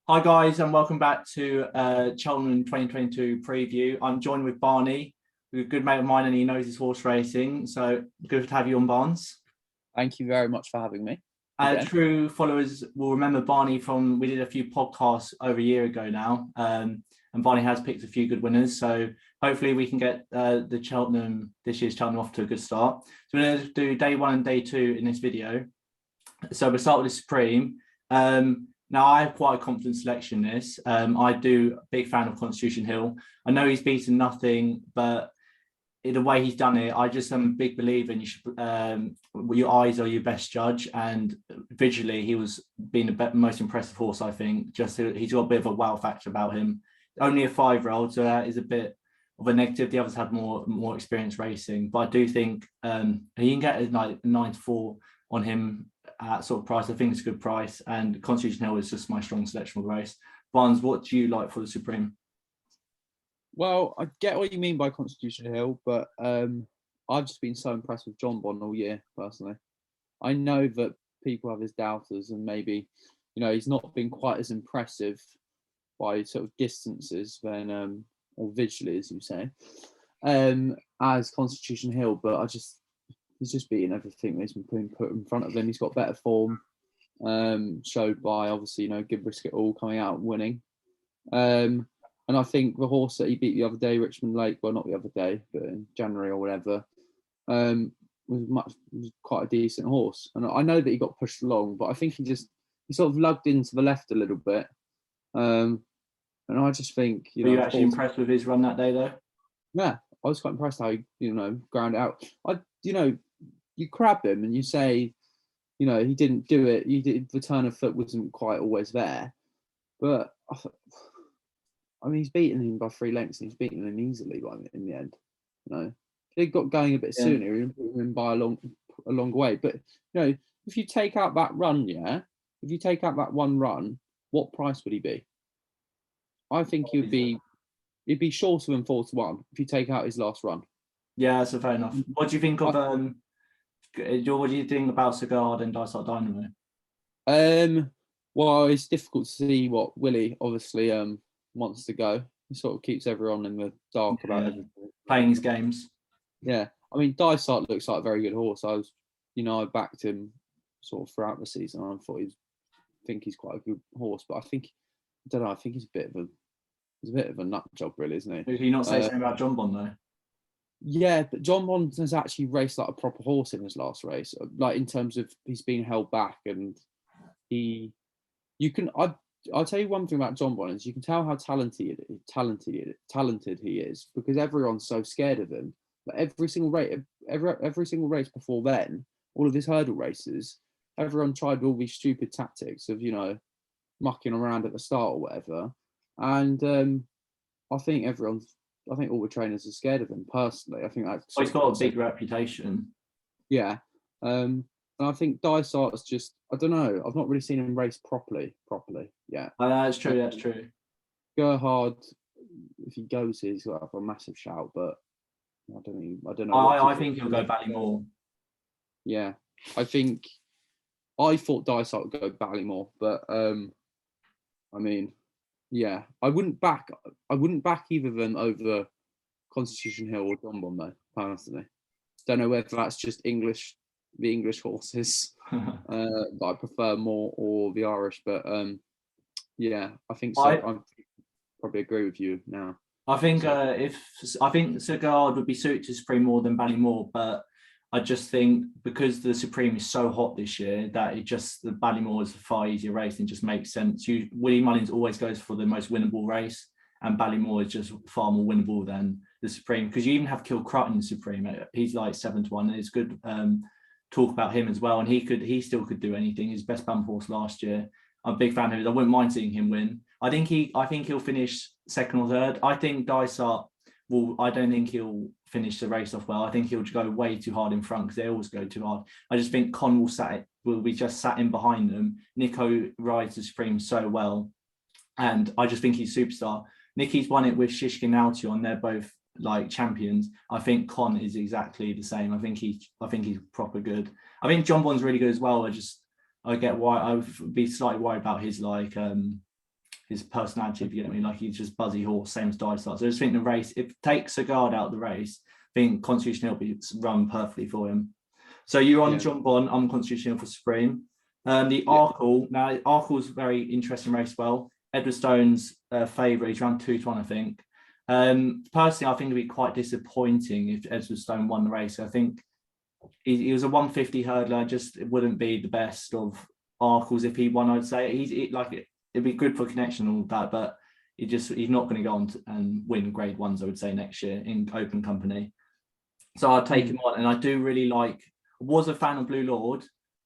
Hi guys, and welcome back to Cheltenham 2022 preview. I'm joined with Barney, who's a good mate of mine, and he knows his horse racing. So good to have you on, Barnes. Thank you very much for having me. True followers will remember Barney from, we did a few podcasts over a year ago now, and Barney has picked a few good winners. So hopefully we can get this year's Cheltenham off to a good start. So we're going to do day one and day two in this video. So we'll start with the Supreme. Now, I have quite a confident selection in this. I do a big fan of Constitution Hill. I know he's beaten nothing, but in the way he's done it, I just am a big believer in you should, your eyes are your best judge. And visually, he was being the most impressive horse, I think. Just he's got a bit of a wow factor about him. Only a 5-year-old, so that is a bit of a negative. The others had more experience racing, but I do think he can get like 9-4 on him at sort of price. I think it's a good price, and Constitution Hill is just my strong selection for the race. Barnes, what do you like for the Supreme? Well, I get what you mean by Constitution Hill, but I've just been so impressed with John Bond all year, personally. I know that people have his doubters, and maybe, he's not been quite as impressive by sort of distances than, or visually, as you say, as Constitution Hill, but he's just beating everything that's been put in front of him. He's got better form, showed by, obviously, Give Risk It All coming out and winning. And I think the horse that he beat the other day, Richmond Lake, well, not the other day, but in January or whatever, was quite a decent horse. And I know that he got pushed along, but I think he sort of lugged into the left a little bit. And I just think, Were you actually impressed with his run that day, though? Yeah, I was quite impressed how he, ground out. You crab him and you say, he didn't do it. The turn of foot wasn't quite always there, but he's beaten him by 3 lengths, and he's beaten him easily in the end. If he got going a bit sooner, he would beat him by a long way. But if you take out that run, if you take out that one run, what price would he be? I think he'd be shorter than 4-1 if you take out his last run. Yeah, that's fair enough. What do you think of what do you think about Sagard and Dysart Dynamo? Well, it's difficult to see what Willie obviously wants to go. He sort of keeps everyone in the dark about everything. Playing his games. Yeah, Dysart looks like a very good horse. I backed him sort of throughout the season. I think he's quite a good horse, but I think he's a bit of a nut job, really, isn't he? Did he not say something about John Bond though? Yeah, but John Bond has actually raced like a proper horse in his last race. Like, in terms of he's been held back, and I'll tell you one thing about John Bond is you can tell how talented he is, because everyone's so scared of him. But every single race before then, all of his hurdle races, everyone tried all these stupid tactics of mucking around at the start or whatever, and I think all the trainers are scared of him. Personally, I think that's. He's got a big reputation. Yeah, and I think Dysart's just, I don't know. I've not really seen him race properly. Yeah. That's true. That's true. Gerhard, if he goes here, he's got to have a massive shout, but I don't know. I think he'll go Ballymore. Yeah, I thought Dysart would go Ballymore, but yeah, I wouldn't back either of them over Constitution Hill or John Bond, though, personally. Don't know whether that's just the English horses that I prefer more, or the Irish, but yeah, I think so. I probably agree with you now. I think Sagard would be suited to Supreme more than Ballymore, but I just think because the Supreme is so hot this year that the Ballymore is a far easier race, and just makes sense. Willie Mullins always goes for the most winnable race, and Ballymore is just far more winnable than the Supreme, because you even have Kilcrut in the Supreme. He's like 7-1, and it's good talk about him as well, and he still could do anything. His best bump horse last year. I'm a big fan of his. I wouldn't mind seeing him win. I think he'll finish second or third. I think Dysart I don't think he'll finish the race off well. I think he'll go way too hard in front, because they always go too hard. I just think Con will be just sat in behind them. Nico rides the Supreme so well, and I just think he's a superstar. Nicky's won it with Shishkin and Altion. They're both like champions. I think Con is exactly the same. I think he's proper good. I think John Bond's really good as well. I get why I would be slightly worried about his his personality, if you get me. Like, he's just buzzy horse, same as Die Start. So I just think the race, if it takes a guard out of the race, I think Constitution Hill will be run perfectly for him. So you're on John Bond, I'm Constitution Hill for Supreme. The Arkle, now Arkle's very interesting race. Well, Edward Stone's favourite, he's around 2-1, I think. Personally, I think it'd be quite disappointing if Edward Stone won the race. I think he was a 150 hurdler, just it wouldn't be the best of Arkles if he won, I'd say. It'd be good for connection and all that, but he's not going to go on and win grade ones, I would say, next year in open company. So I'd take him on, and I do really was a fan of Blue Lord,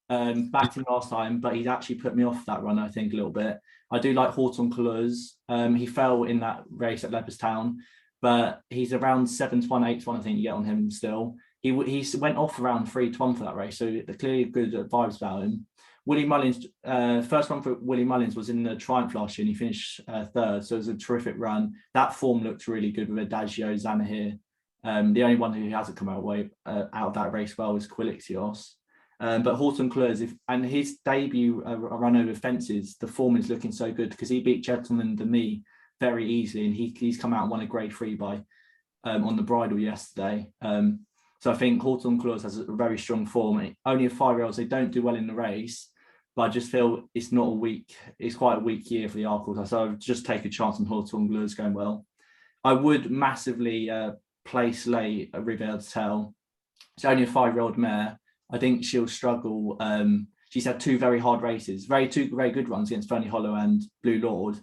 backed him last time, but he's actually put me off that run, I think, a little bit. I do like Horton Couleurs. He fell in that race at Leopardstown, but he's around 7-1, 8-1, I think you get on him still. He went off around 3-1 for that race, so clearly good vibes about him. Willie Mullins, first run for Willie Mullins was in the Triumph last year, and he finished third, so it was a terrific run. That form looked really good with Adagio, Zanahir. The only one who hasn't come out of that race well is Quilixios. But Horton Couleurs, and his debut run over fences, the form is looking so good because he beat Cheltenham and me very easily, and he's come out and won a grade 3 by on the bridle yesterday. So I think Horton Couleurs has a very strong form. Only a 5-year-olds, they don't do well in the race, but I just feel it's quite a weak year for the Arkle. So I would just take a chance on Horton Couleurs going well. I would massively place late Riviere to Tell. It's only a 5-year-old mare. I think she'll struggle. She's had 2 very hard races, two very good runs against Fernie Hollow and Blue Lord.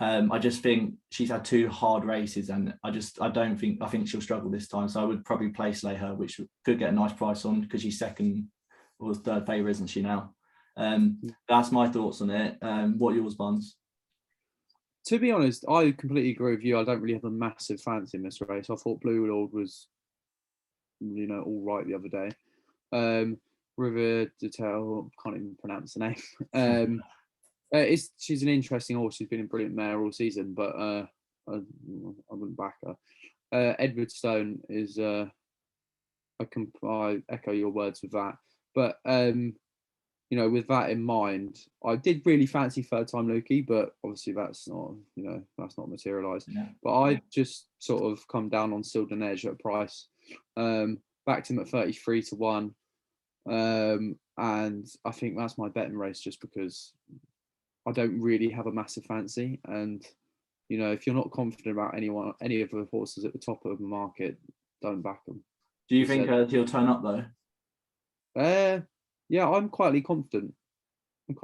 I just think she's had 2 hard races, and I think she'll struggle this time. So I would probably place lay her, which could get a nice price on because she's second or third favourite, isn't she now? That's my thoughts on it. What are yours, Buns? To be honest, I completely agree with you. I don't really have a massive fancy in this race. I thought Blue Lord was, all right the other day. River de Tell, can't even pronounce the name. She's an interesting horse. She's been a brilliant mare all season, but I wouldn't back her. Edward Stone is. I echo your words with that. But with that in mind, I did really fancy Third Time Lukey, but obviously that's not materialised. Yeah. But I just sort of come down on Silden Edge at a price. Backed him at 33-1. And I think that's my betting race just because I don't really have a massive fancy. And, if you're not confident about any of the horses at the top of the market, don't back them. Do you think he'll turn up though? Yeah, I'm quietly confident. He's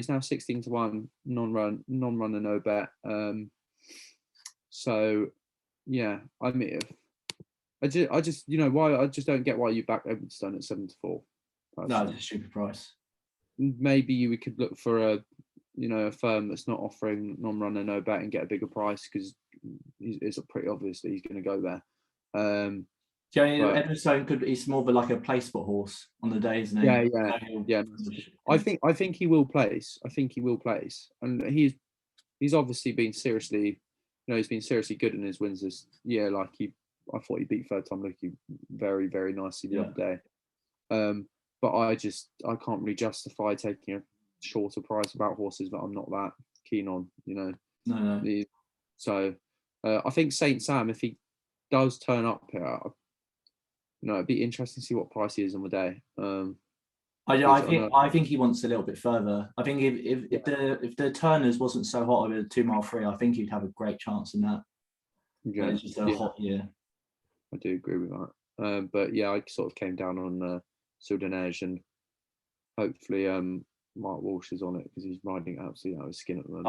now 16-1, non-run and no bet. So, yeah, I mean, I just why I just don't get why you back Edwardstone at 7-4. No, it's a stupid price. Maybe we could look for a firm that's not offering non-run and no bet and get a bigger price because it's pretty obvious that he's going to go there. Edwardstone he's more of a place spot horse on the day, isn't he? Yeah. I think he will place. And he's obviously been seriously, he's been seriously good in his wins this year. I thought he beat Third Time Lukey very, very nicely the other day. But I can't really justify taking a shorter price about horses that I'm not that keen on. No. So I think Saint Sam, if he does turn up here, it'd be interesting to see what price he is on the day. I think he wants a little bit further. I think if the Turners wasn't so hot over the 2 mile free, I think he'd have a great chance in that. Yeah, it's just a hot year. I do agree with that. But yeah, I sort of came down on Soudanege, and hopefully Mark Walsh is on it because he's riding absolutely out of his skin at the moment.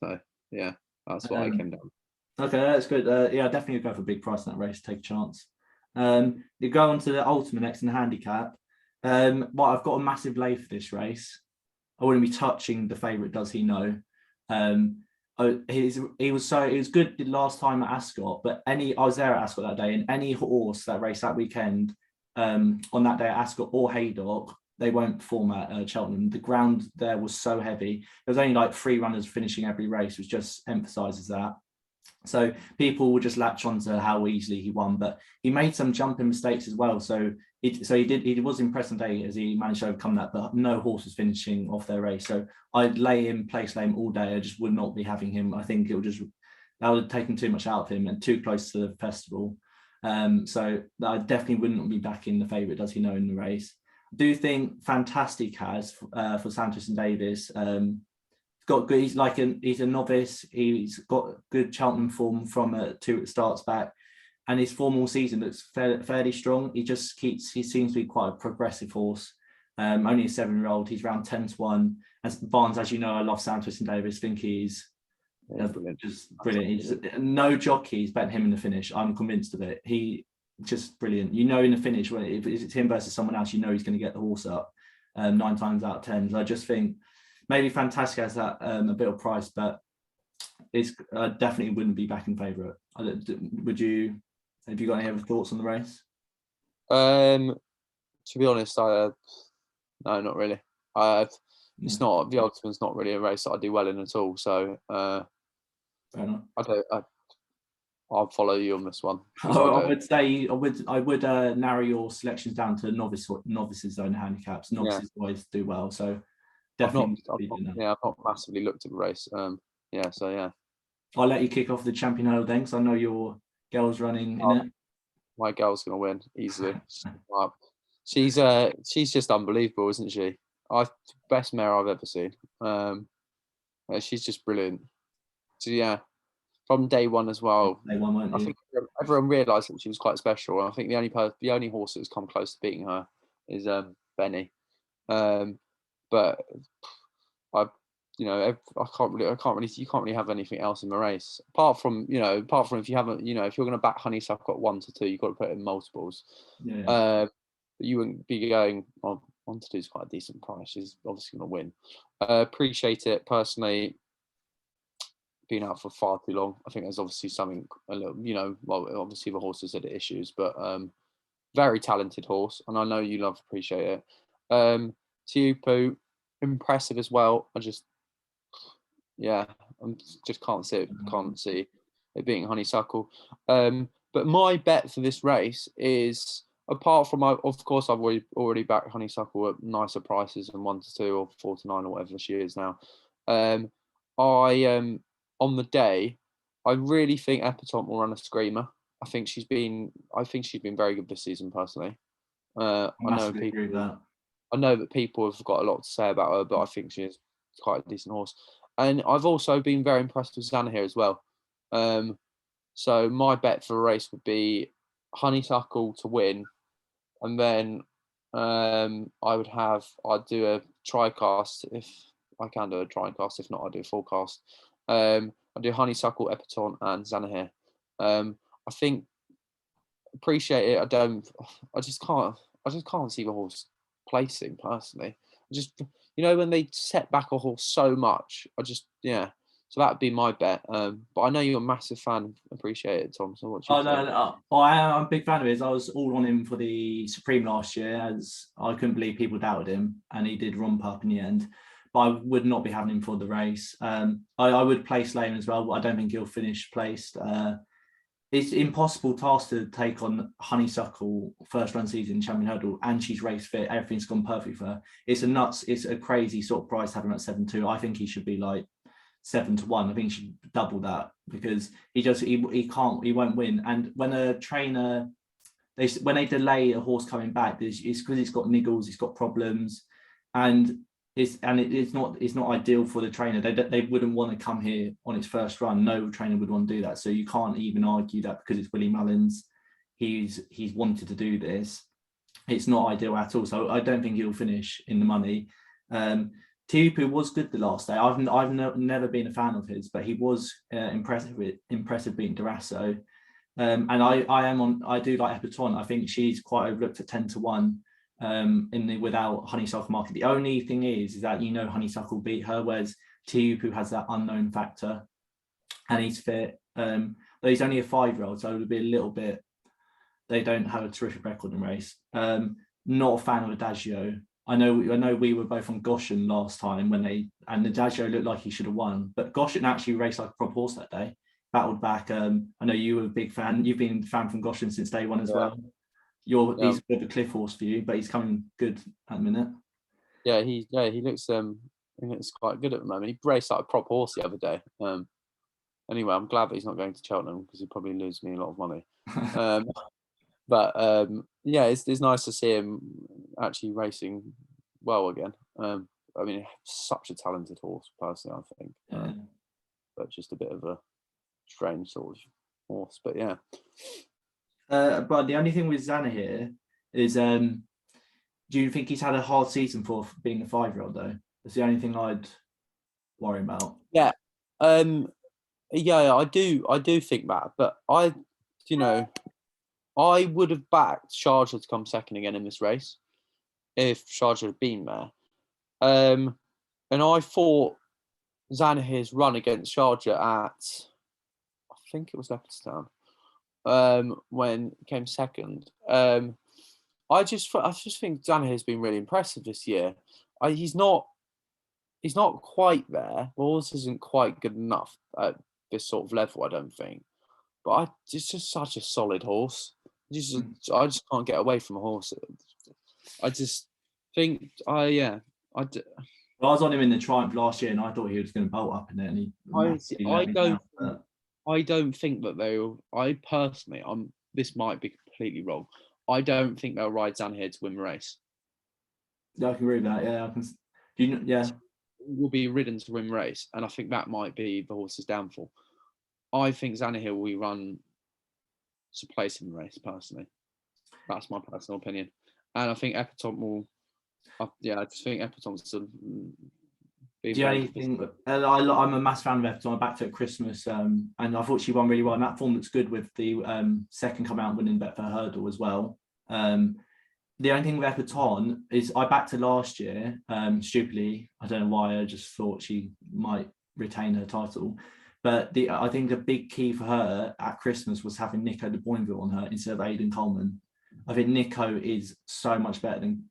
So that's what I came down. Okay, that's good. Definitely go for a big price in that race. Take a chance. You go on to the Ultima next in the handicap. I've got a massive lay for this race. I wouldn't be touching the favourite. Does he know? He was good the last time at Ascot, but I was there at Ascot that day, and any horse that raced that weekend on that day at Ascot or Haydock, they won't perform at Cheltenham. The ground there was so heavy. There was only 3 runners finishing every race, which just emphasises that. So people will just latch on to how easily he won, but he made some jumping mistakes as well. So He was impressed on day as he managed to overcome that, but no horse was finishing off their race. So I'd place lay him all day. I just would not be having him. I think that would have taken too much out of him and too close to the festival. So I definitely wouldn't be backing the favourite, does he know, in the race. I do think Fantastic has for Santos and Davis. Got good. He's a novice. He's got good Cheltenham form from 2 starts back, and his formal season looks fairly strong. He seems to be quite a progressive horse. Only a 7-year-old. He's around 10-1. As Barnes, as you know, I love Santos and Davis. Think he's just brilliant. He's no jockeys better him in the finish. I'm convinced of it. He just brilliant. You know, in the finish, if it's him versus someone else, you know he's going to get the horse up 9 times out of 10. So I just think maybe Fantastic has that a bit of price, but it's definitely wouldn't be back in favourite. Would you? Have you got any other thoughts on the race? To be honest, no, not really. It's not, the Ultima's not really a race that I do well in at all. So fair enough. I'll follow you on this one. I would narrow your selections down to novices zone handicaps. Novices always do well, so definitely. I've not massively looked at the race. I'll let you kick off the champion hurdle then, because I know your girl's running in it. My girl's gonna win easily. She's just unbelievable, isn't she? Best mare I've ever seen. She's just brilliant. So yeah, from day one as well. Day one, weren't you? I think everyone realised that she was quite special. I think the only horse that's come close to beating her is Barney. But I can't really. You can't really have anything else in the race apart from if you haven't, if you're going to back Honeysuckle at 1 to 2, you've got to put it in multiples. Yeah. But you wouldn't be going on 1 to 2 is quite a decent price. She's obviously going to win. Appreciate it personally. Been out for far too long. I think there's obviously something a little, obviously the horse has had issues, but very talented horse, and I know you love Appreciate It. Tiupu, impressive as well. I just can't see it being Honeysuckle. But my bet for this race is, apart from, of course, I've already backed Honeysuckle at nicer prices than 1 to 2 or 4 to 9 or whatever she is now. On the day, I really think Epatante will run a screamer. I think she's been very good this season personally. I know that people have got a lot to say about her, but I think she is quite a decent horse. And I've also been very impressed with Zana here as well. So my bet for a race would be Honeysuckle to win, and then I'd do a tri-cast if I can do a tri-cast. If not, I'll do a full cast. I'll do Honeysuckle, Epatante, and Zana here. I think Appreciate It. I just can't see the horse placing personally. When they set back a horse so much, so that would be my bet. But I know you're a massive fan. Appreciate It, Tom. So what's your I'm a big fan of his. I was all on him for the Supreme last year, as I couldn't believe people doubted him, and he did romp up in the end. But I would not be having him for the race. I would place Lane as well, but I don't think he'll finish placed. It's an impossible task to take on Honeysuckle first run season champion hurdle, and she's race fit. Everything's gone perfect for her. It's a crazy sort of price having him at 7-2. I think he should be like 7-1. I think he should double that, because he won't win. And when a trainer, when they delay a horse coming back, it's because it's got niggles, it's got problems, and it's not ideal for the trainer. They wouldn't want to come here on its first run. No trainer would want to do that. So you can't even argue that because it's Willie Mullins. He's wanted to do this. It's not ideal at all. So I don't think he'll finish in the money. Tiupu was good the last day. I've never been a fan of his, but he was impressive beating Durasso. And I do like Epatante. I think she's quite overlooked at 10-1. Without Honeysuckle market. The only thing is that Honeysuckle beat her, whereas Tiupu has that unknown factor, and he's fit. Though he's only a 5-year-old, so it would be a little bit. They don't have a terrific record in race. Not a fan of Adagio. I know we were both on Goshen last time and Adagio looked like he should have won, but Goshen actually raced like a prop horse that day. Battled back. I know you were a big fan. You've been a fan from Goshen since day one as well. He's a bit of a cliff horse for you, but he's coming good at the minute. Yeah, he looks quite good at the moment. He raced like a prop horse the other day. Anyway, I'm glad that he's not going to Cheltenham because he'd probably lose me a lot of money. But yeah, it's nice to see him actually racing well again. I mean, such a talented horse, personally, I think. But just a bit of a strange sort of horse. But yeah. But the only thing with Xana here is, do you think he's had a hard season for being a 5-year-old though? That's the only thing I'd worry about. Yeah. Yeah, I do think that, but I would have backed Sharjah to come second again in this race if Sharjah had been there. And I thought Zanahir's run against Sharjah at, I think it was Leopardstown, when he came second. I just think Zanahir's been really impressive this year. He's not quite there. Horse isn't quite good enough at this sort of level, I don't think. But it's just such a solid horse. I just can't get away from a horse. I just think I was on him in the Triumph last year, and I thought he was going to bolt up in it. And I don't think that they'll. I personally, this might be completely wrong. I don't think they'll ride Zanahir to win the race. Yeah, I can agree with that. Yeah, I can. Yeah, will be ridden to win the race, and I think that might be the horse's downfall. I think Zanahir will be run to place in the race. Personally, that's my personal opinion, and I think Epatante will. I just think Epatante's still. I'm a massive fan of Epatante. I backed her at Christmas, and I thought she won really well. And that form looks good with the second come out winning bet for hurdle as well. The only thing with Epatante is I backed her last year, stupidly. I don't know why. I just thought she might retain her title. But I think the big key for her at Christmas was having Nico de Boinville on her instead of Aidan Coleman. I think Nico is so much better than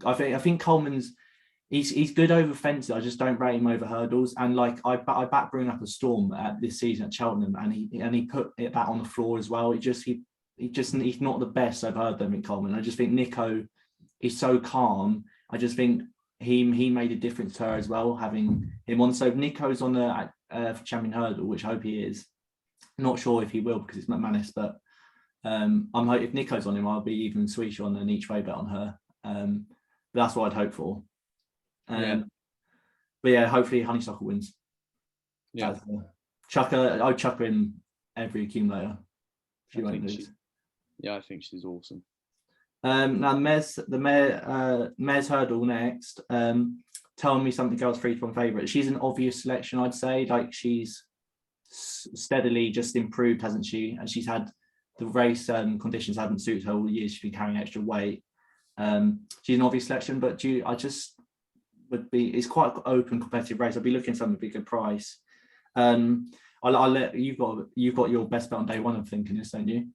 I think Coleman's. He's good over fences. I just don't rate him over hurdles. And like I backed Bruin Up a Storm at this season at Cheltenham, and he put it back on the floor as well. He's not the best I've heard them in Coleman. I just think Nico is so calm. I just think he made a difference to her as well, having him on. So if Nico's on the champion hurdle, which I hope he is. Not sure if he will because it's McManus, but if Nico's on him, I'll be even sweeter on an each way bet on her. But that's what I'd hope for. But yeah, hopefully Honeysuckle wins. Yeah, I'd chuck her in every accumulator. She won't lose. I think she's awesome. Now the Mares Hurdle next. Tell me something else for each one favourite. She's an obvious selection, I'd say. Like she's steadily just improved, hasn't she? And she's had the race conditions haven't suited her all year. She's been carrying extra weight. She's an obvious selection, but it's quite an open competitive race. I'd be looking at something big good price. I'll let you've got your best bet on day one of thinking this, don't you?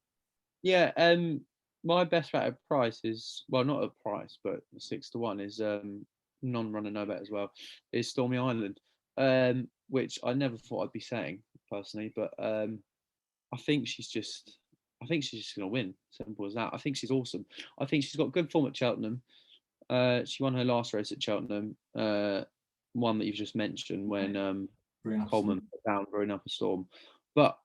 Yeah, my best bet at price is not a price, but 6-1 is non-runner no bet as well. Is Stormy Island, which I never thought I'd be saying personally, but I think she's just going to win. Simple as that. I think she's awesome. I think she's got good form at Cheltenham. She won her last race at Cheltenham, one that you've just mentioned when Coleman put down Brewing Up a Storm. But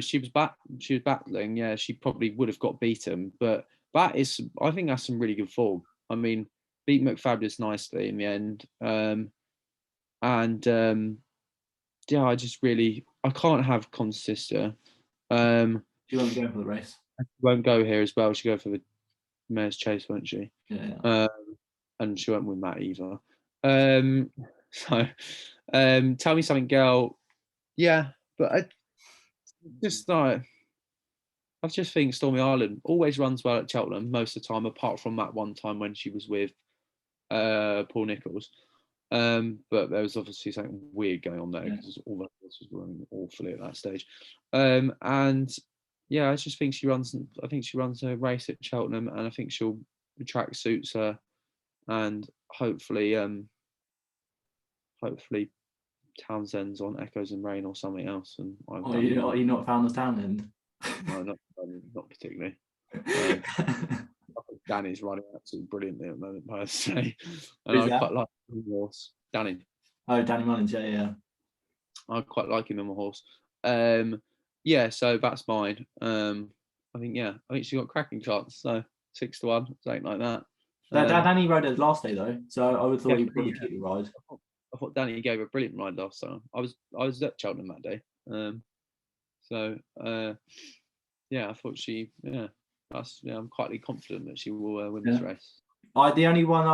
she was battling. Yeah, she probably would have got beaten, but I think that's some really good form. I mean, beat McFabulous nicely in the end, I can't have Consister. She won't go for the race. Won't go here as well. She'll go for the Mare's Chase, won't she? Yeah. And she won't win that either. So, tell me something, girl. Yeah, but I just think Stormy Island always runs well at Cheltenham most of the time, apart from that one time when she was with Paul Nicholls. But there was obviously something weird going on there because all the horses were running awfully at that stage. And yeah, I just think she runs a race at Cheltenham, and I think the track suits her, and hopefully Townsend's on Echoes and Rain or something else. And are you not found the Townsend? No, not particularly. I think Danny's running absolutely brilliantly at the moment, personally. And Who's I that? quite like him on a horse. Danny. Oh, Danny Mullins. Yeah. I quite like him on a horse. Yeah, so that's mine. I think she got a cracking chance. So 6-1, something like that. Danny rode it last day though, so I would thought he'd Definitely, probably keep the ride. I thought Danny gave a brilliant ride last time. I was at Cheltenham that day. I thought I'm quite confident that she will win this race. The only one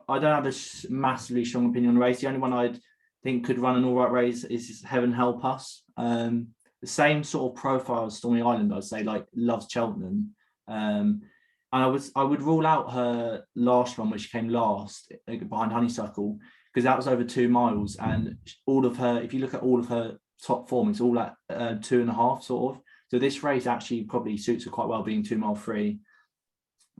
I don't have a massively strong opinion on the race. The only one I'd think could run an all right race is Heaven Help Us. The same sort of profile as Stormy Island, I'd say, like loves Cheltenham. And I would rule out her last run where she came last behind Honeysuckle, because that was over 2 miles, and all of her, if you look at all of her top form, it's all at 2.5 sort of. So this race actually probably suits her quite well, being 2 mile free.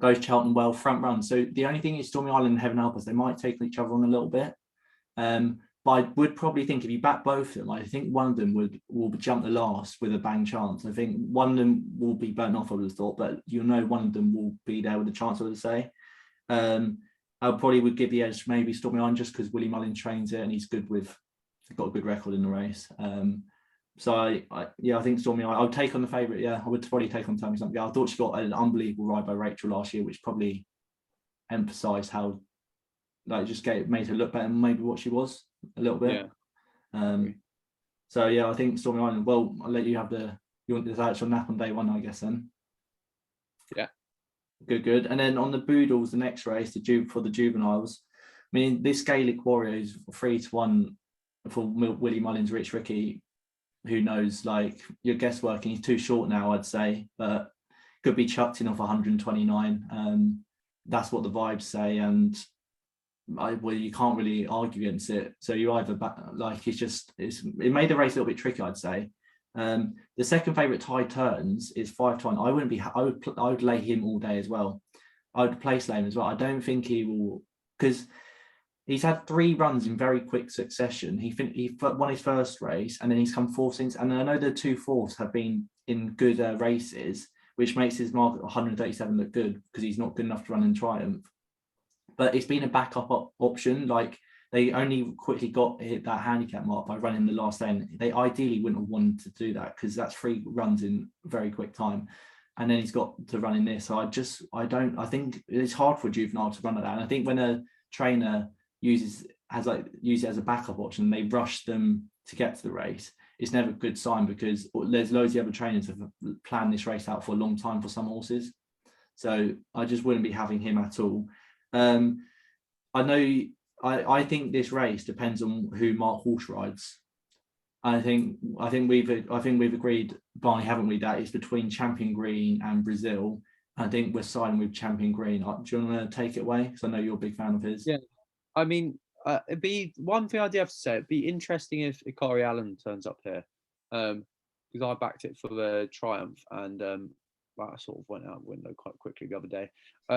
Goes Cheltenham well, front run. So the only thing is Stormy Island and Heaven Help Us, they might take each other on a little bit. But I would probably think if you back both of them, I think one of them will jump the last with a bang chance. I think one of them will be burnt off, I would have thought, but one of them will be there with a chance, I would say. I probably would give the edge maybe Stormy Island, just because Willie Mullin trains it and he's got a good record in the race. So I think Stormy Island, I would take on the favourite. Yeah, I would probably take on Tammy something. I thought she got an unbelievable ride by Rachel last year, which probably emphasised how, made her look better than maybe what she was a little bit. I think Stormy Island. Well, I'll let you have you want this actual nap on day one, I guess then. Yeah. Good. And then on the Boodles, the next race, for the juveniles. I mean, this Gaelic Warrior is 3-1 for Willie Mullins, Rich Ricky. Who knows? Like, you're guessworking. He's too short now, I'd say, but could be chucked in off 129. That's what the vibes say, and you can't really argue against it. So you either it made the race a little bit tricky, I'd say. The second favourite, Tide Turns, is 5-1. I would lay him all day as well. I would place lay him as well. I don't think he will, because he's had 3 runs in very quick succession. He won his first race, and then he's come fourth since. And I know the 2 fourths have been in good races, which makes his mark at 137 look good, because he's not good enough to run in Triumph. But it's been a backup option. Like, they only quickly hit that handicap mark by running the last day. And they ideally wouldn't have wanted to do that, because that's 3 runs in very quick time. And then he's got to run in this. So I think it's hard for a juvenile to run at that. And I think when a trainer uses it as a backup option, and they rush them to get to the race, it's never a good sign, because there's loads of other trainers that have planned this race out for a long time for some horses. So I just wouldn't be having him at all. I think this race depends on who Mark Horse rides. I think we've agreed, Barney, haven't we, that it's between Champion Green and Brazil. I think we're siding with Champion Green. Do you want to take it away? Because I know you're a big fan of his. Yeah, I mean, it'd be one thing I do have to say. It'd be interesting if Ikari Allen turns up here, because I backed it for the Triumph, and that sort of went out the window quite quickly the other day.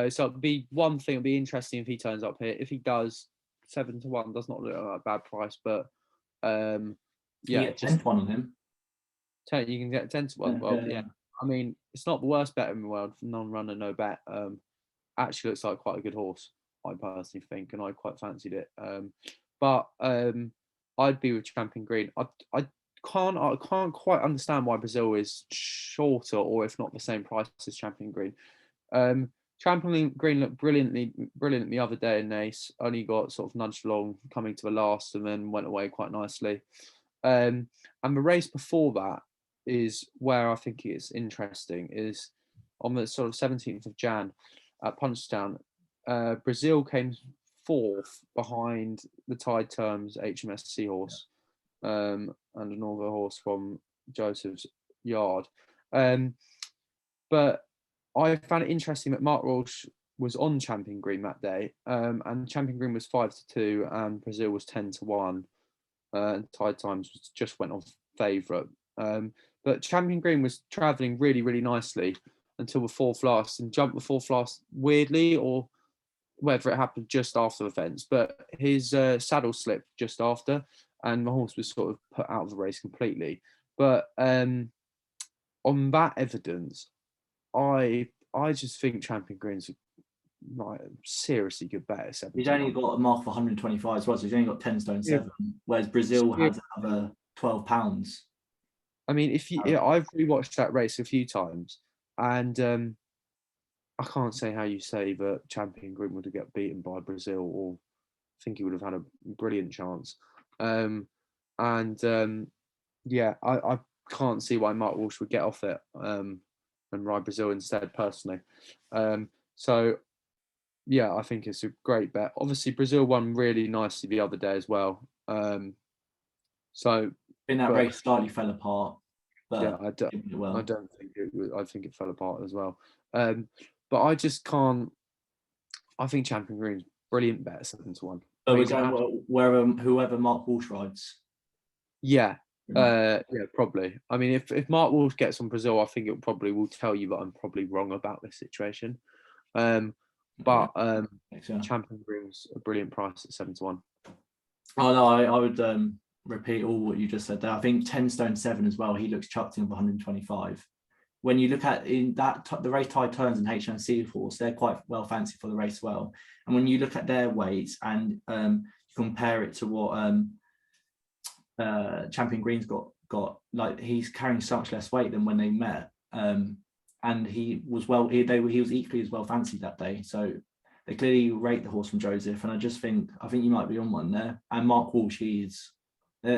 So it'd be one thing. It'd be interesting if he turns up here. If he does, 7-1 does not look like a bad price, but just 10-1 on him. 10, you can get 10-1. Yeah. I mean, it's not the worst bet in the world for non-runner, no bet. Actually looks like quite a good horse, I personally think, and I quite fancied it. But I'd be with Champion Green. I can't quite understand why Brazil is shorter, or if not the same price as Champion Green. Champion Green looked brilliantly the other day in Nace. Only got sort of nudged along coming to the last, and then went away quite nicely. And the race before that is where I think it's interesting, is on the sort of 17th of Jan at Punchestown. Brazil came 4th behind the Tide Terms HMS Seahorse, and another horse from Joseph's yard. But I found it interesting that Mark Walsh was on Champion Green that day, and Champion Green was 5-2, and Brazil was 10-1. And Tide Times just went on favourite. But Champion Green was travelling really, really nicely until the 4th last, and jumped the 4th last weirdly, or whether it happened just after the fence. But his saddle slipped just after, and the horse was sort of put out of the race completely. But on that evidence, I just think Champion Green's like a seriously good bet at 7 He's to only 1. got a mark of 125 as well, so he's only got 10 stone Yeah. 7, whereas Brazil Yeah. has another 12 pounds. I mean, I've rewatched that race a few times, and I can't say how you say that Champion Green would have got beaten by Brazil, or I think he would have had a brilliant chance. Yeah, I can't see why Mark Walsh would get off it and ride Brazil instead, personally. So, yeah, I think it's a great bet. Obviously, Brazil won really nicely the other day as well. So, I think that race slightly fell apart, but yeah, I don't think I think it fell apart as well. But I just can't. I think Champion Green's brilliant bet, 7 to 1. So we're going whoever Mark Walsh rides. Yeah, probably. I mean, if Mark Walsh gets on Brazil, I think it probably will tell you that I'm probably wrong about this situation. But Champion Green's a brilliant price at 7 to 1. Oh no, I would repeat all what you just said there. I think 10 stone 7 as well. He looks chucked in with 125. When you look at the race tide turns in HMC horse, they're quite well fancy for the race well. And when you look at their weights and you compare it to what Champion Green's got, like he's carrying so much less weight than when they met. And he was he was equally as well fancied that day. So they clearly rate the horse from Joseph, and I think you might be on one there. And Mark Walsh, the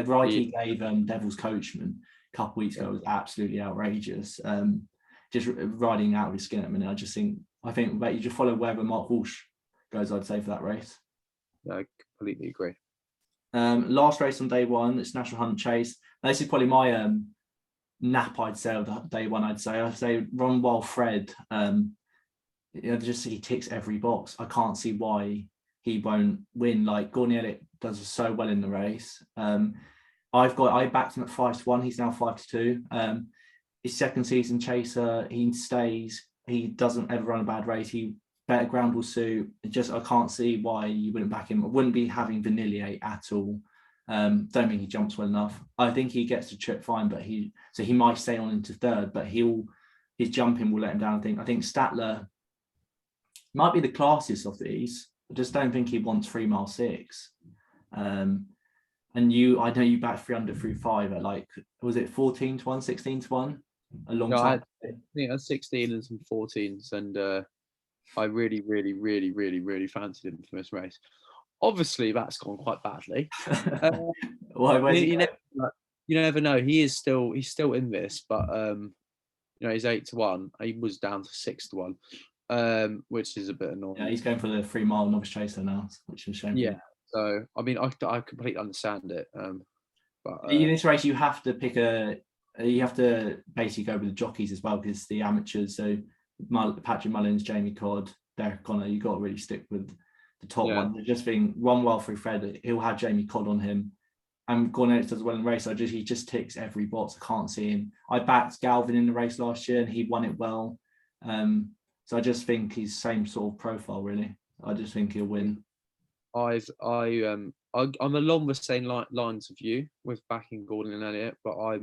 ride he gave Devil's Coachman a couple weeks ago was absolutely outrageous. Just riding out of his skin at the minute. I think that you just follow wherever Mark Walsh goes, I'd say, for that race. Yeah, I completely agree. Last race on day one, it's National Hunt Chase. Now, this is probably my nap, I'd say, of the day one. I'd say Run Wild Fred. Just he ticks every box. I can't see why he won't win. Like Gordon Elliott does so well in the race. I backed him at 5 to 1. He's now 5 to 2. His second season chaser, he stays. He doesn't ever run a bad race. He better ground will suit. I can't see why you wouldn't back him. I wouldn't be having Vanillier at all. Don't think he jumps well enough. I think he gets to trip fine, but he might stay on into third, but his jumping will let him down. I think Statler might be the classiest of these. I just don't think he wants 3 mile 6. And I know you backed 300 through 5 at was it 14 to 1, 16 to 1? A long time. I think I had 16 and some 14s, and I really, really, really, really, really fancied him for this race. Obviously, that's gone quite badly. You never know. He's still in this, but he's 8 to 1. He was down to 6 to 1, which is a bit annoying. Yeah, he's going for the 3 mile novice chaser now, which is shameful. Yeah. So I mean, I completely understand it. But in this race, you have to you have to basically go with the jockeys as well, because the amateurs. So Patrick Mullins, Jamie Codd, Derek Connor, you got to really stick with the top one. I just think Run Well through Fred, he'll have Jamie Codd on him, and Gordon Elliott does well in the race. He just ticks every box. I can't see him. I backed Galvin in the race last year, and he won it well. So I just think he's same sort of profile, really. I just think he'll win. I'm along the same lines of you with backing Gordon and Elliott, but I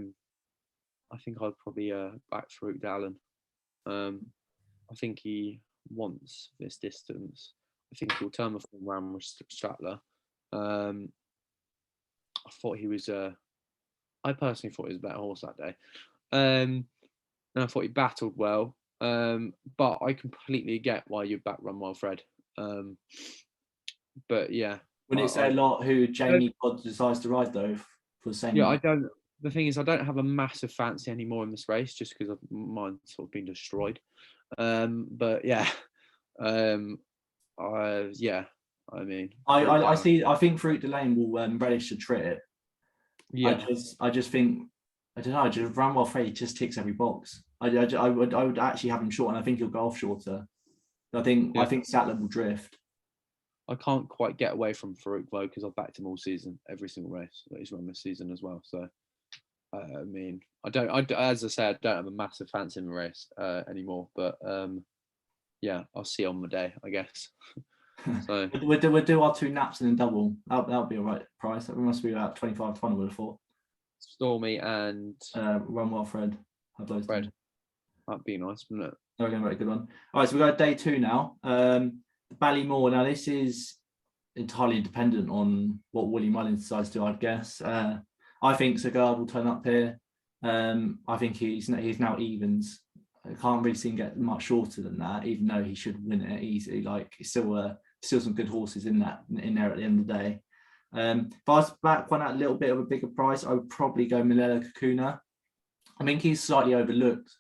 think I'd probably back Farouk Dallin. I think he wants this distance. I think he'll turn the form around with Stratler. I thought he was. I personally thought he was a better horse that day, and I thought he battled well. But I completely get why you back Run Wild Fred. But yeah. Wouldn't it say a lot who Jamie Codd decides to ride though for the same? Yeah, I don't. The thing is, I don't have a massive fancy anymore in this race, just because mine's sort of been destroyed. But yeah, yeah. I mean, I see. I think Fruit Delane will relish the trip. Yeah. I just think, I don't know. Just Run Well Fred just ticks every box. I would actually have him short, and I think he'll go off shorter. I think Sattler will drift. I can't quite get away from Farouk though, because I've backed him all season, every single race that he's run this season as well. So, I mean, as I said, I don't have a massive fancy in the race anymore. But yeah, I'll see on the day, I guess. So we'll do our 2 naps and then double. That'll be a right price. That must be about 25 to 1. I would have thought. Stormy and Run Well Fred. Fred. That'd be nice, wouldn't it? Okay, very good one. All right, so we've got day 2 now. Ballymore. Now, this is entirely dependent on what Willie Mullins decides to do, I'd guess. I think Sagard will turn up here. I think he's now evens. I can't really see him get much shorter than that, even though he should win it easily. Like, it's still some good horses in there at the end of the day. If I was back one at a little bit of a bigger price, I would probably go Milella Kakuna. I think he's slightly overlooked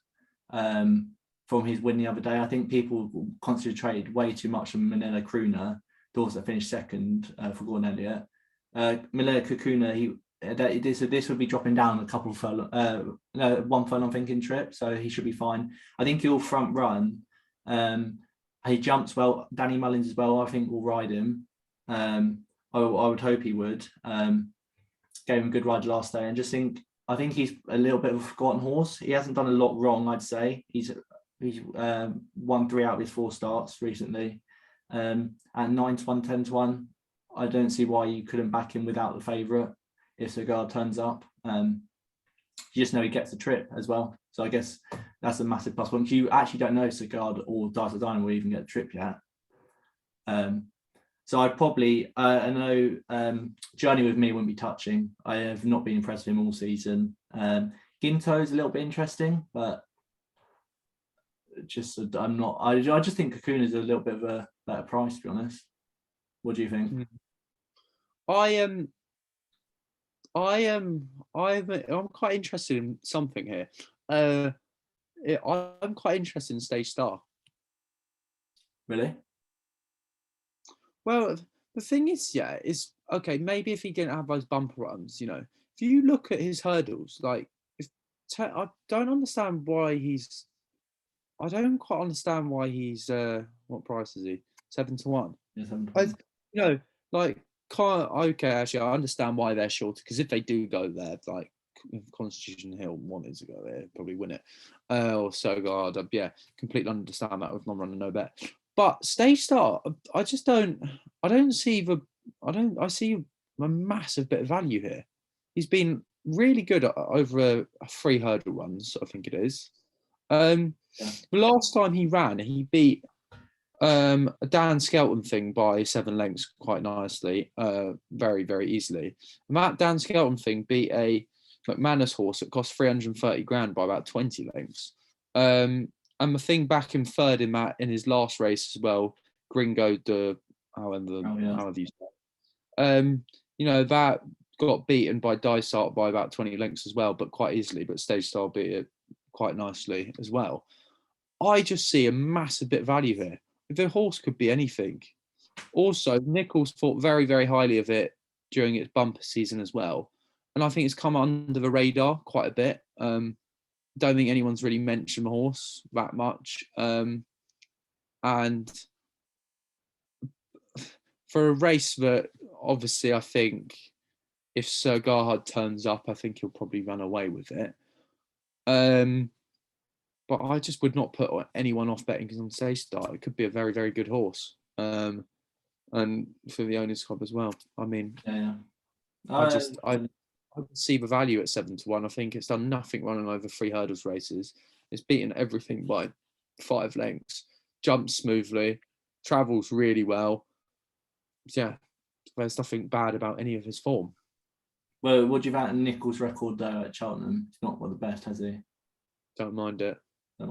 from his win the other day. I think people concentrated way too much on Manila Crooner, the horse that finished second for Gordon Elliott. Manila Kakuna, this would be dropping down a couple of furlong, 1 furlong thinking trip, so he should be fine. I think he'll front run. He jumps well. Danny Mullins as well, I think, will ride him. I would hope he would. Gave him a good ride last day, and I think he's a little bit of a forgotten horse. He hasn't done a lot wrong, I'd say. He's won 3 out of his 4 starts recently. At 9 to 1, 10 to 1, I don't see why you couldn't back him without the favourite if Sagard turns up. You just know he gets the trip as well. So I guess that's a massive plus one. You actually don't know if Sagard or Darcy Dynamo will even get the trip yet. So I'd probably, I know Journey with me wouldn't be touching. I have not been impressed with him all season. Ginto is a little bit interesting, but just I'm not. I just think Cocoon is a little bit of a better price, to be honest. What do you think? I'm quite interested in something here. I'm quite interested in Stage Star. Really? Well, the thing is, is okay. Maybe if he didn't have those bumper runs, if you look at his hurdles, like I don't understand why he's. I don't quite understand why he's. What price is he? 7 to 1. Yeah, 7 to 1. Okay, actually, I understand why they're shorter, because if they do go there, like if Constitution Hill wanted to go there, probably win it. Or Sagard, completely understand that with non runner no bet. But Stage Star, I see a massive bit of value here. He's been really good over a 3 hurdle runs, I think it is. The last time he ran, he beat a Dan Skelton thing by 7 lengths quite nicely, very, very easily. And that Dan Skelton thing beat a McManus horse that cost 330 grand by about 20 lengths. And the thing back in third in his last race as well, Gringo de however you say. That got beaten by Dysart by about 20 lengths as well, but quite easily. But Stage Star beat it quite nicely as well. I just see a massive bit of value here. The horse could be anything. Also, Nichols thought very, very highly of it during its bumper season as well. And I think it's come under the radar quite a bit. Don't think anyone's really mentioned the horse that much. And for a race that obviously I think if Sir Garhard turns up, I think he'll probably run away with it. But I just would not put anyone off betting because on Stage Star, it could be a very, very good horse. And for the Owners Club as well. I mean, I see the value at 7 to 1. I think it's done nothing running over 3 hurdles races. It's beaten everything by 5 lengths, jumps smoothly, travels really well. Yeah, there's nothing bad about any of his form. Well, what do you think of Nichols' record though at Cheltenham? He's not one of the best, has he? Don't mind it. Don't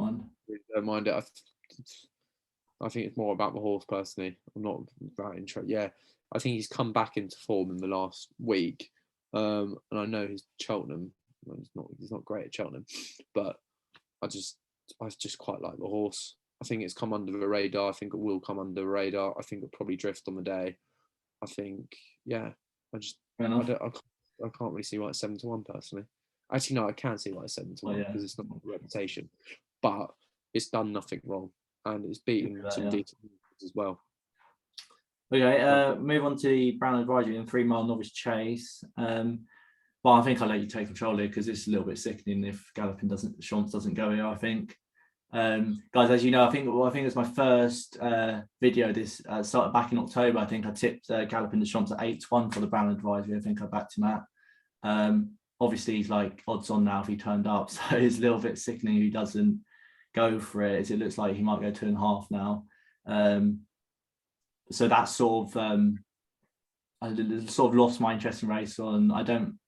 mind it. I think it's more about the horse personally. I'm not that interested. Yeah, I think he's come back into form in the last week. And I know his Cheltenham. He's not great at Cheltenham, but I just quite like the horse. I think it's come under the radar. I think it will come under the radar. I think it'll probably drift on the day. I think, I can't really see why it's 7 to 1 personally. Actually, no, I can see why it's 7 to 1 because it's not a reputation, but it's done nothing wrong and it's beaten some decent as well. Okay, move on to the Brown Advisory in 3 Mile Novice Chase. Well, I think I'll let you take control here because it's a little bit sickening if Shantz doesn't go here, I think. Guys, as you know, I think it's my first video. This started back in October. I think I tipped Galloping the Shantz at 8 to 1 for the Brown Advisory. I think I backed him at. Obviously, he's like odds on now if he turned up, so it's a little bit sickening if he doesn't. go for it, as it looks like he might go 2.5 now. So that's sort of I sort of lost my interest in race on. I don't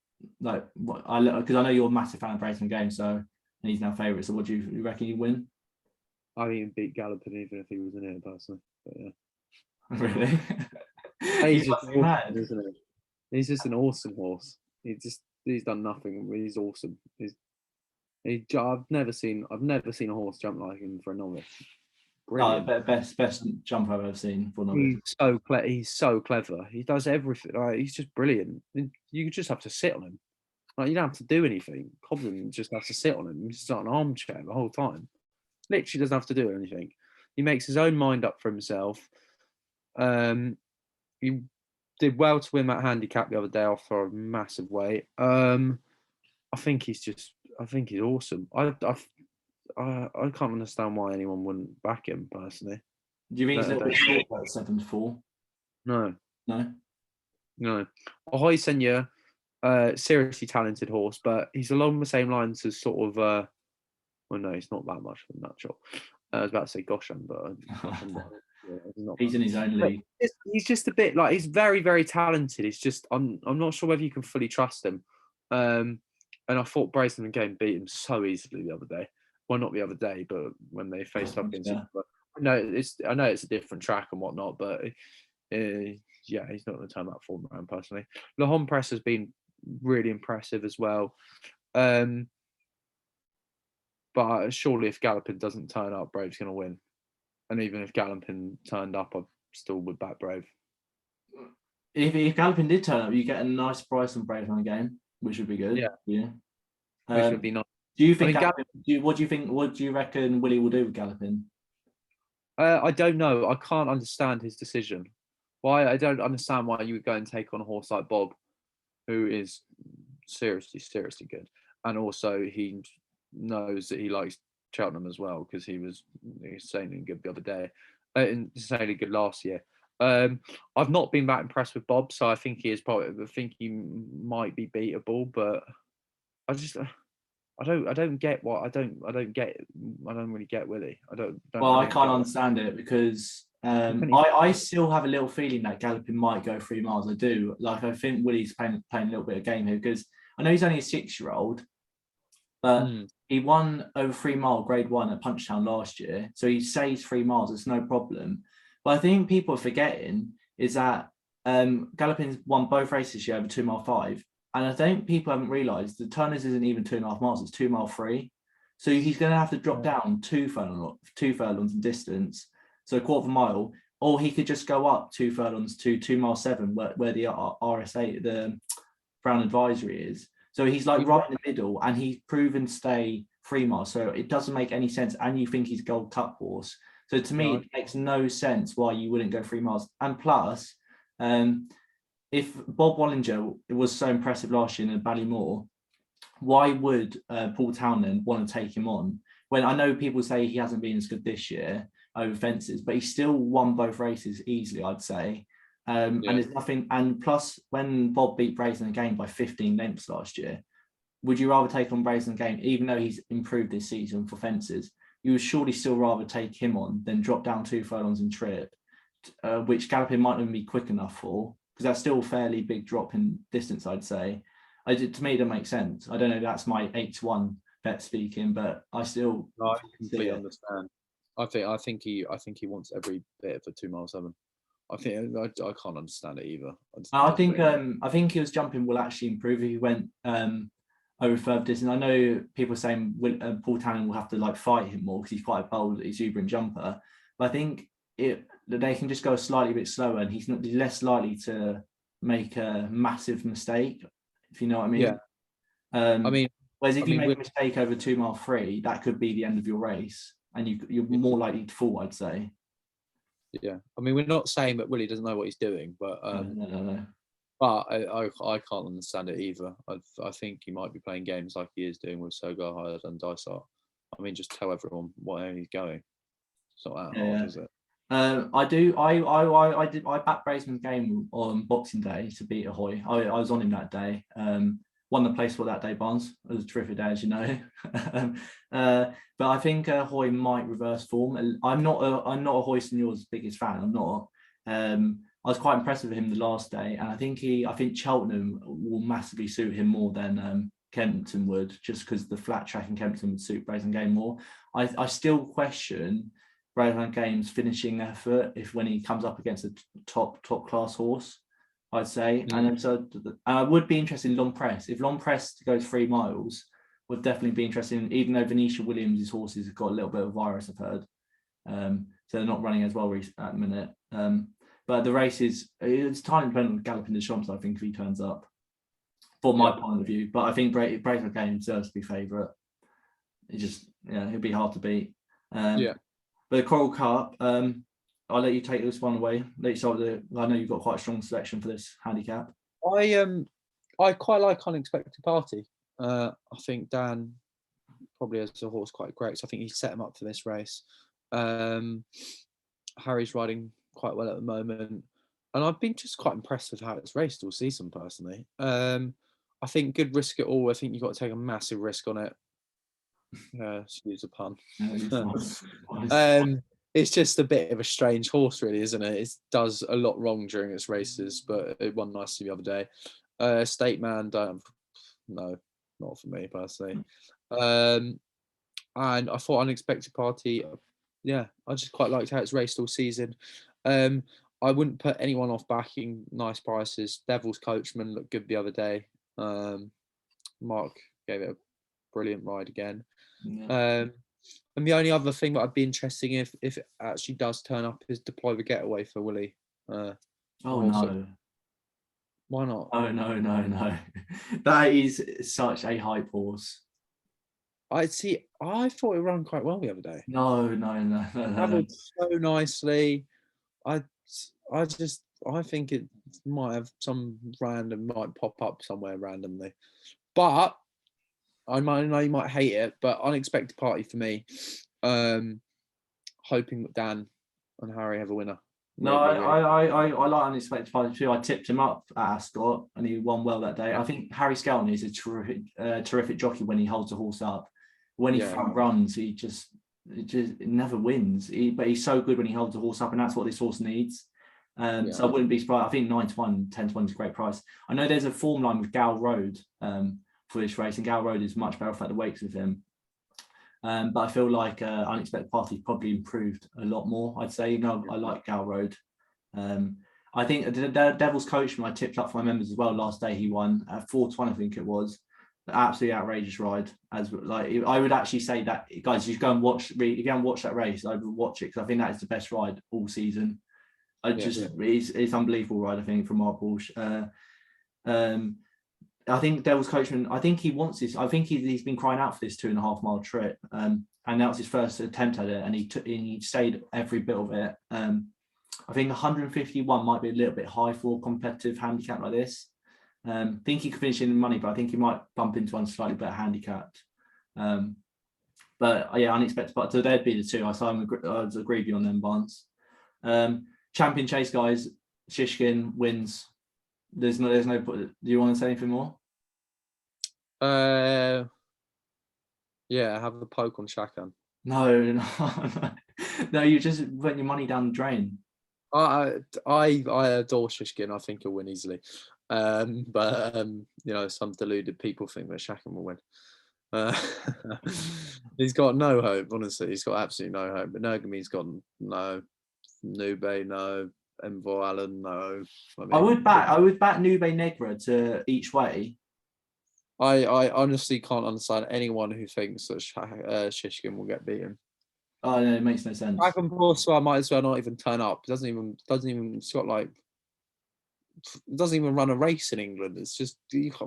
like because I know you're a massive fan of Racing Game, so and he's now favourite. So what do you reckon you win? I think he'd beat Gallopin even if he was in it personally. But yeah. Really? He's just awesome, isn't he? He's just an awesome horse. He's done nothing. He's awesome. I've never seen a horse jump like him for a novice. Brilliant. Best jump I've ever seen for novice. He's so clever. He does everything. Like, he's just brilliant. You just have to sit on him. Like, you don't have to do anything. Cobden just has to sit on him. He's just on an armchair the whole time. Literally doesn't have to do anything. He makes his own mind up for himself. He did well to win that handicap the other day after a massive weight. I think he's awesome. I can't understand why anyone wouldn't back him personally. Do you think he's a little bit short about 7-4? No. Ahoy Seigneur, seriously talented horse, but he's along the same lines as sort of. Well, no, he's not that much of a natural. I was about to say Goshen, but he's in his own league. He's just a bit like, he's very, very talented. He's just I'm not sure whether you can fully trust him. And I thought Brazen Game beat him so easily the other day. Well, not the other day, but when they faced up against him. But I know it's a different track and whatnot, but yeah, he's not going to turn that form around personally. Le Hon Press has been really impressive as well. But surely if Gallopin doesn't turn up, Brave's going to win. And even if Gallopin turned up, I still would back Brave. If Gallopin did turn up, you get a nice price on Brave on the game, which would be good. Yeah. Which would be nice. Do you think? What do you think? What do you reckon Willie will do with Gallopin? I don't know. I can't understand his decision. I don't understand why you would go and take on a horse like Bob, who is seriously, seriously good, and also he knows that he likes Cheltenham as well because he was insanely good the other day, insanely good last year. I've not been that impressed with Bob, so I think he might be beatable, but I don't really get Willie. I can't understand it because I still have a little feeling that Gallopin might go 3 miles. I do. Like, I think Willie's playing a little bit of game here because I know he's only a 6-year-old, but he won over 3 mile Grade 1 at Punchtown last year. So he saves 3 miles. It's no problem. But I think people are forgetting is that Gallopin's won both races this year over 2 mile 5. And I think people haven't realised the Turners isn't even 2.5 miles, it's 2 mile 3. So he's going to have to drop down 2 furlongs in distance, so a quarter of a mile, or he could just go up 2 furlongs to 2 mile 7, where the RSA, the Brown Advisory is. So he's like right in the middle, and he's proven to stay 3 miles. So it doesn't make any sense. And you think he's a Gold Cup horse. So to me, it makes no sense why you wouldn't go 3 miles. And plus, if Bob Wallinger was so impressive last year in Ballymore, why would Paul Townend want to take him on? When I know people say he hasn't been as good this year over fences, but he still won both races easily, I'd say. And there's nothing. And plus, when Bob beat Brazen Game by 15 lengths last year, would you rather take on Brazen Game, even though he's improved this season for fences? You would surely still rather take him on than drop down 2 furlongs in trip, which Gallopin might not even be quick enough for, because that's still a fairly big drop in distance, I'd say. To me, it doesn't make sense. I don't know, that's my 8-1 bet speaking, but I completely understand. I think he wants every bit for 2 mile 7. I can't understand it either. I think his jumping will actually improve if he went over further distance. I know people are saying Paul Townend will have to fight him more because he's quite a bold, exuberant jumper. But I think they can just go a slightly bit slower, and he's less likely to make a massive mistake, if you know what I mean. Yeah. Whereas if you make a mistake over 2 mile 3, that could be the end of your race, and you're more likely to fall, I'd say. Yeah, we're not saying that Willie doesn't know what he's doing, but no. But I can't understand it either. I think he might be playing games like he is doing with Sogar Hyde and Dysart. Just tell everyone where he's going. It's not that hard, is it? I do. I backed Braceman's Game on Boxing Day to beat Ahoy. I was on him that day. won the place for that day, Barnes. It was a terrific day, as you know. But I think Hoy might reverse form. I'm not a Hoist and yours biggest fan. I'm not. I was quite impressed with him the last day, and I think Cheltenham will massively suit him more than Kempton would, just because the flat track in Kempton would suit Brazen Game more. I still question Brazen Game's finishing effort when he comes up against a top class horse, I'd say. And so I would be interested in long press. If long press goes 3 miles, would definitely be interesting, even though Venetia Williams' horses have got a little bit of virus, I've heard. So they're not running as well at the minute. But the race it's entirely dependent on Galloping the Champs, I think, if he turns up, from my point of view. But I think Brazen Game deserves to be favourite. He'll be hard to beat. But the Coral Cup, I'll let you take this one away. I know you've got quite a strong selection for this handicap. I quite like Unexpected Party. I think Dan probably has a horse quite great, so I think he set him up for this race. Harry's riding quite well at the moment, and I've been just quite impressed with how it's raced all season personally. I think good risk at all. I think you've got to take a massive risk on it. Excuse the pun. It's just a bit of a strange horse, really, isn't it? It does a lot wrong during its races, but it won nicely the other day. State Man, no, not for me personally. And I thought Unexpected Party, I just quite liked how it's raced all season. I wouldn't put anyone off backing nice prices. Devil's Coachman looked good the other day. Mark gave it a brilliant ride again. And the only other thing that I'd be interested in if it actually does turn up is Deploy the Getaway for Willie. No. Why not? Oh, no. That is such a hype horse. I thought it ran quite well the other day. No. Travelled so nicely. I think it might have might pop up somewhere randomly. But I know you might hate it, but Unexpected Party for me. Hoping that Dan and Harry have a winner. No, I like Unexpected Party too. I tipped him up at Ascot and he won well that day. I think Harry Skelton is a terrific jockey when he holds a horse up. When he front runs, he just never wins. But he's so good when he holds a horse up, and that's what this horse needs. So I wouldn't be surprised. I think 9-1, 10-1 is a great price. I know there's a form line with Gal Road for this race, and Gal Road is much better off at the weights with him. But I feel like Unexpected Party probably improved a lot more, I'd say. I like Gal Road. I think the Devil's Coachman I tipped up for my members as well last day. He won at 4-1, I think it was. Absolutely outrageous ride. I would actually say that, guys, you go and watch. If you haven't watched that race, I would watch it because I think that is the best ride all season. It's unbelievable ride, I think, from Mark Walsh. I think Devil's Coachman, I think he wants this. I think he's been crying out for this 2.5 mile trip. And that was his first attempt at it. And he stayed every bit of it. I think 151 might be a little bit high for a competitive handicap like this. I think he could finish in money, but I think he might bump into one slightly better handicapped. But Unexpected Party. So they'd be the two. I'd agree with you on them, Barnes. Champion Chase, guys. Shishkin wins. There's no. Do you want to say anything more? Have a poke on Shakan. No. You just went your money down the drain. I adore Shishkin. I think he'll win easily. But some deluded people think that Shakan will win. He's got no hope. Honestly, he's got absolutely no hope. But Nurgami's got no. Nube, no. Envo Allen, no. I would back Nube Negra to each way. I honestly can't understand anyone who thinks that Shishkin will get beaten. Oh no, it makes no sense. I might as well not even turn up. It doesn't even it's got like it doesn't even run a race in England. It's just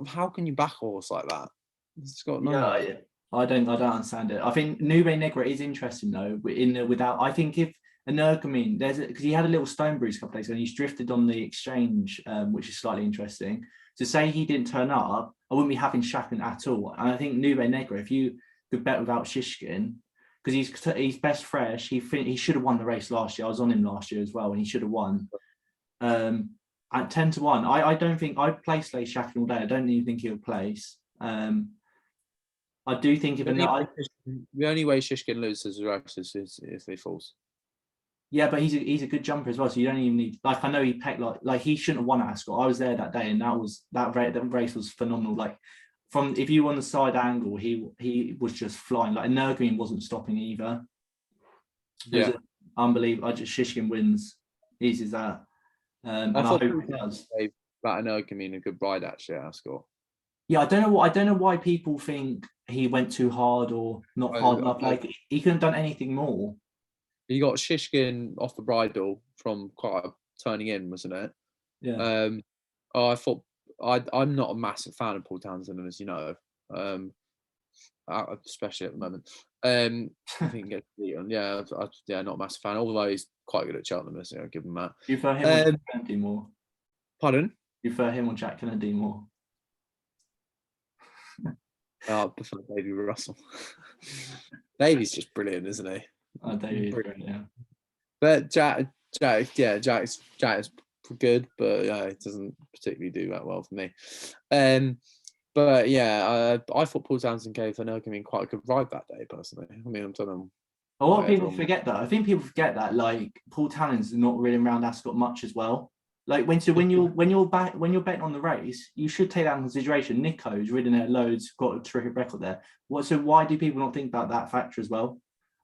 how can you back a horse like that? It's got no. I don't understand it. I think Nube Negra is interesting though. I think if Nurgamine, because he had a little stone bruise a couple of days ago and he's drifted on the exchange, which is slightly interesting. To say he didn't turn up, I wouldn't be having Shakan at all. And I think Nube Negra, if you could bet without Shishkin, because he's best fresh, he should have won the race last year. I was on him last year as well, and he should have won. And at 10-1. I don't think I'd place Shackleton all day. I don't even think he'll place. I do think if the only way Shishkin loses the race is if he falls. Yeah, but he's a good jumper as well. So you don't even need, like, I know he pecked like he shouldn't have won at Ascot. I was there that day, and that race was phenomenal. Like, from if you were on the side angle, he was just flying. Like, Nurgreen wasn't stopping either. It was unbelievable. Shishkin wins, easy as that. And I hope he does. That Nurgreen a good ride actually at Ascot. Yeah, I don't know why people think he went too hard or not hard enough. Like, he couldn't have done anything more. He got Shishkin off the bridle from quite a turning in, wasn't it? Yeah. I thought I'm not a massive fan of Paul Townsend, as you know, especially at the moment. I think he gets beaten. Yeah, not a massive fan. Although he's quite good at Cheltenham, isn't he? I'll give him that. You prefer him or Jack Kennedy more? Pardon? You prefer him or Jack Kennedy more? I prefer Davy Russell. Davy's just brilliant, isn't he? Oh, Davy's brilliant, yeah. But Jack's good, but it doesn't particularly do that well for me. But yeah, I thought Paul Townsend gave Nurgreen quite a good ride that day, personally. I mean, I don't know. A lot of people forget that. I think people forget that, like, Paul Townsend's not really around Ascot much as well. Like, when you're betting on the race, you should take that into consideration. Nico's ridden there loads, got a terrific record there. So why do people not think about that factor as well?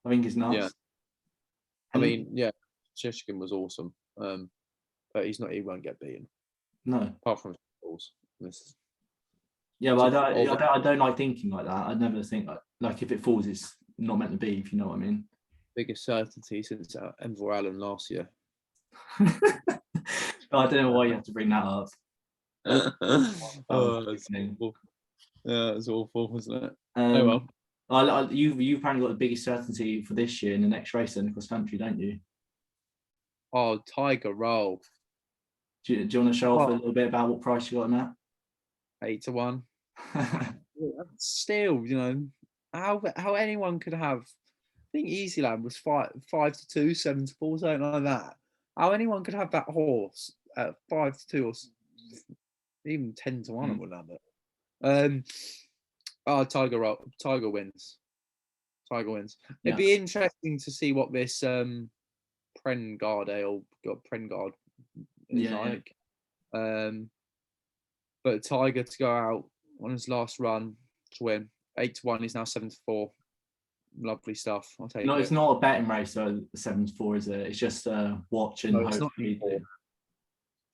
I think it's nuts. Yeah. I mean, yeah, Shishkin was awesome, but he won't get beaten. No, apart from falls. Yeah, but I don't like thinking like that. I never think like if it falls, it's not meant to be. If you know what I mean. Biggest certainty since Enver Allen last year. I don't know why you have to bring that up. That's awful. Yeah, it's awful, wasn't it? Oh well. You've apparently got the biggest certainty for this year in the next race in the cross country, don't you? Oh, Tiger Roll. Do you want to show off a little bit about what price you got in that? 8-1. Still, how anyone could have. I think Easyland was 5-2, 7-4, something like that. How anyone could have that horse at 5-2 or even 10-1, I wouldn't have it. Tiger wins. Tiger wins. It'd be interesting to see what this Prengard is like. But Tiger to go out on his last run to win 8-1 is now 7-4. Lovely stuff. I'll take it. No, it's not a betting race, so 7-4, is it? It's just watch and hope. If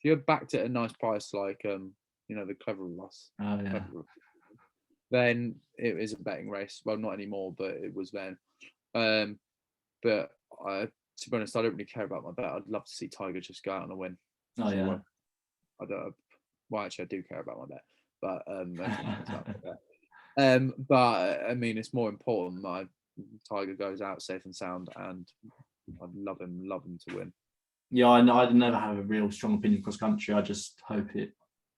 you had backed it at a nice price, like the Clever Loss, then it is a betting race. Well, not anymore, but it was then. But to be honest, I don't really care about my bet. I'd love to see Tiger just go out on a win. Oh yeah. I don't. Well, actually, I do care about my bet, but I mean, it's more important that Tiger goes out safe and sound, and I'd love him to win. Yeah, I'd never have a real strong opinion cross country. I just hope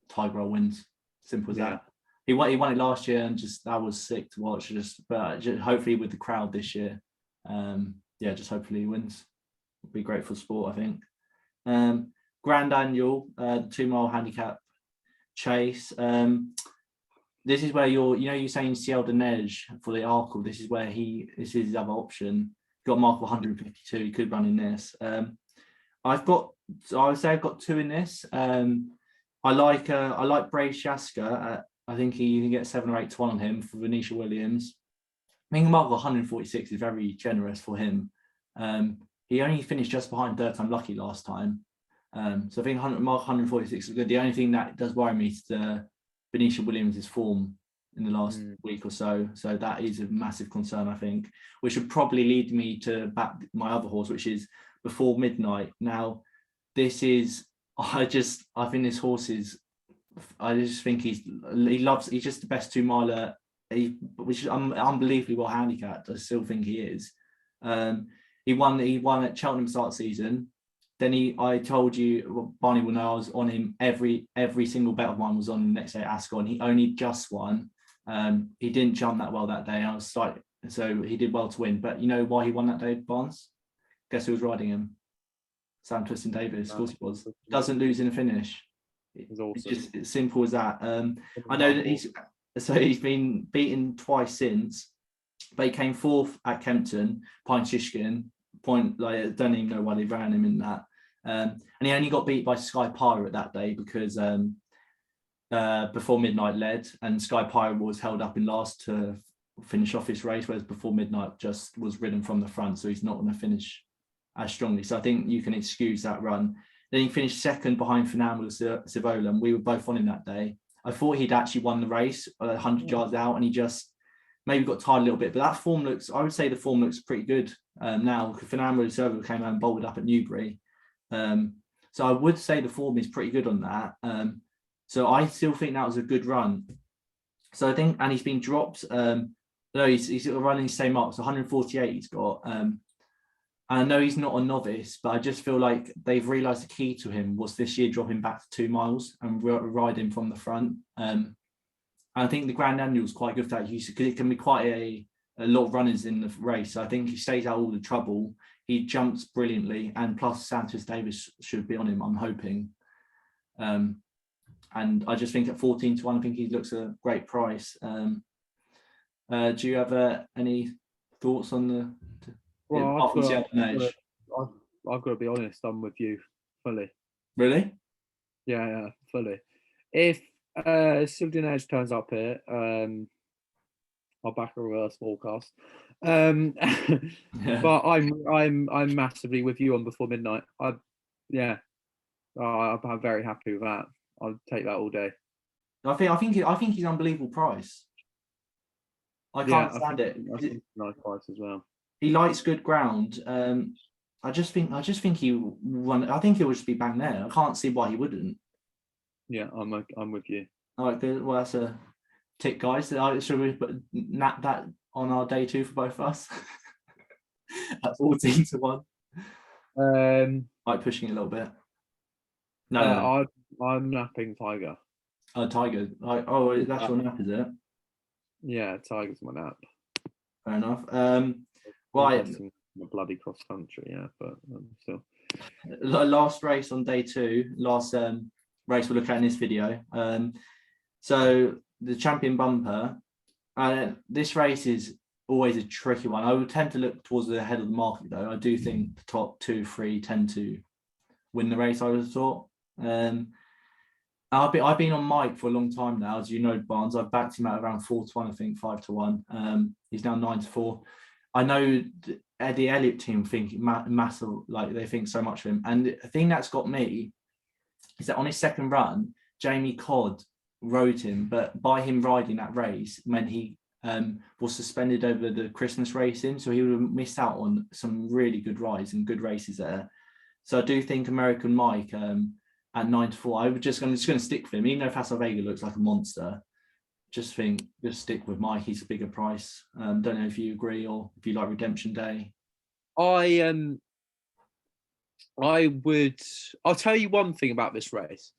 Tiger wins. Simple as that. He won it last year, and just that was sick to watch. But hopefully with the crowd this year, just hopefully he wins. It'd be great for sport, I think. Grand Annual, 2-mile handicap chase. This is where you're saying Ciel de Neige for the Arkle. This is his other option. Got mark 152. He could run in this. I would say I've got two in this. I like Brave Shaska. I think you can get 7 or 8 to 1 on him for Venetia Williams. I think mark 146 is very generous for him. He only finished just behind Third Time Lucky last time. So I think mark 146 is good. The only thing that does worry me is the Venetia Williams' form in the last week or so. So that is a massive concern, I think, which would probably lead me to back my other horse, which is Before Midnight. Now, I think this horse is, I just think he's just the best 2-miler, which is unbelievably well handicapped. I still think he is. He won at Cheltenham start season. Then I told you, Barney will know, I was on him. Every single bet of mine was on him next day at Ascot, and he only just won. He didn't jump that well that day. So he did well to win. But you know why he won that day, Barnes? Guess who was riding him? Sam Twiston Davis. Of course he was. Doesn't lose in a finish. was awesome. It's just as simple as that. I know that he's been beaten twice since, but he came fourth at Kempton, Pine Shishkin, I don't even know why they ran him in that. And he only got beat by Sky Pirate that day because Before Midnight led, and Sky Pirate was held up in last to finish off his race, whereas Before Midnight just was ridden from the front, so he's not going to finish as strongly. So I think you can excuse that run. Then he finished second behind Fernando Civola, and we were both on him that day. I thought he'd actually won the race 100 yards out, and he just maybe got tired a little bit. But that form looks, I would say the form looks pretty good now. Fernando Civola came out and bolted up at Newbury. So I would say the form is pretty good on that. So I still think that was a good run. So I think, and he's been dropped. No, he's sort of running the same marks, 148 he's got. And I know he's not a novice, but I just feel like they've realised the key to him was this year dropping back to 2 miles and riding from the front. And I think the Grand Annual is quite good for that use because it can be quite a lot of runners in the race. So I think he stays out all the trouble. He jumps brilliantly, and plus Santos Davis should be on him, I'm hoping. And I just think at 14 to 1, I think he looks a great price. Do you have any thoughts on the? Well, I've got to be honest. I'm with you fully. Really? Yeah, fully. If Sylvian Edge turns up here, I'll back a reverse forecast. Yeah. But I'm massively with you on Before Midnight. I'm very happy with that. I'll take that all day. I think he's an unbelievable price. I can't stand it. I think nice price as well. He likes good ground. I just think he won. I think he would just be bang there. I can't see why he wouldn't. Yeah, I'm with you. All right, good. Well, that's a tick, guys. Should we nap that on our day 2 for both of us? At 14 to 1. Like pushing it a little bit. No. I'm napping Tiger. Oh, Tiger. That's your nap, is it? Yeah, Tiger's my nap. Fair enough. Right. A bloody cross country, yeah, but still. Last race on day 2, last race we'll look at in this video. So the Champion Bumper, this race is always a tricky one. I would tend to look towards the head of the market, though. I do think the top 2, 3 tend to win the race, I would have thought. I've been on Mike for a long time now, as you know, Barnes. I've backed him at around 4 to 1, I think 5 to 1. He's now 9 to 4. I know the Elliott team think massive, like they think so much of him. And the thing that's got me is that on his second run, Jamie Codd rode him, but by him riding that race meant he was suspended over the Christmas racing, so he would have missed out on some really good rides and good races there. So I do think American Mike at 9 to 4, I'm just going to stick with him, even though Fassel Vega looks like a monster. Just stick with Mike. He's a bigger price. Don't know if you agree or if you like Redemption Day. I'll tell you one thing about this race.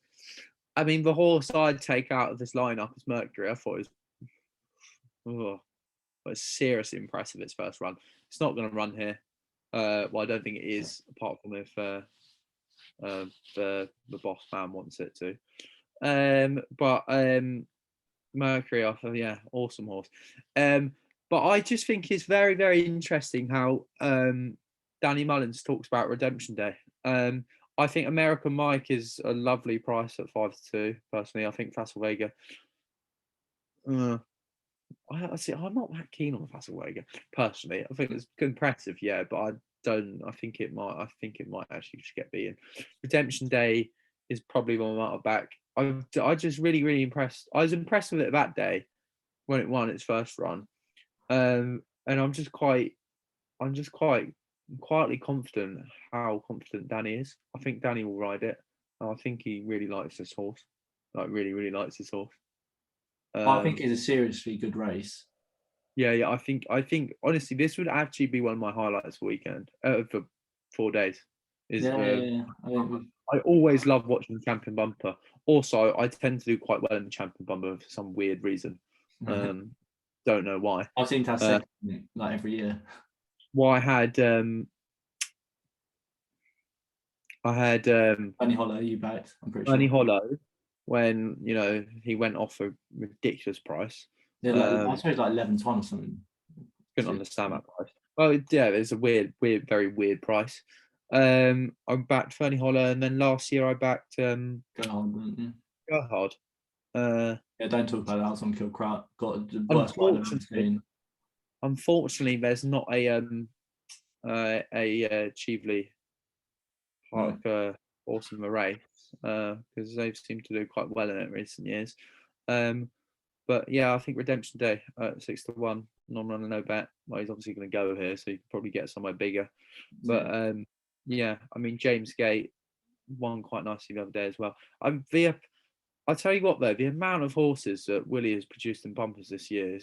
I mean, the horse I'd take out of this lineup is Mercury. I thought it was seriously impressive its first run. It's not going to run here. Well, I don't think it is, apart from if the boss man wants it to. But Mercury off, awesome horse. But I just think it's very, very interesting how Danny Mullins talks about Redemption Day. I think American Mike is a lovely price at 5 to 2. Personally, I think Fassel Vega. I'm not that keen on Fassel Vega personally. I think it's impressive, yeah, but I think it might actually just get beaten. Redemption Day is probably one of my back. I just really, really impressed. I was impressed with it that day when it won its first run, and I'm quietly confident how confident Danny is. I think Danny will ride it. I think he really likes this horse. Like really, really likes this horse. I think it's a seriously good race. Yeah. I think honestly, this would actually be one of my highlights for weekend for 4 days. I always love watching the Champion Bumper. Also, I tend to do quite well in the Champion Bumper for some weird reason. Don't know why. I seem to have second like every year. Well, I had Bunny Hollow, you backed. I'm pretty sure. Bunny Hollow, when he went off a ridiculous price. Yeah, I suppose like 11 to 1 or something. Couldn't understand that price. Well, yeah, it's a weird, very weird price. I backed Fernie Holler, and then last year I backed Go on. Gerhard. Yeah, don't talk about that. I was on Kilcrat. Got the worst one I've ever seen. Unfortunately, there's not a Cheveley Park Ultima race because they've seemed to do quite well in it in recent years. But yeah, I think Redemption Day at 6 to 1, non-runner, no bet. Well, he's obviously going to go here, so you can probably get somewhere bigger. But yeah, I mean James Gate won quite nicely the other day as well. I'll tell you what though, the amount of horses that Willie has produced in bumpers this year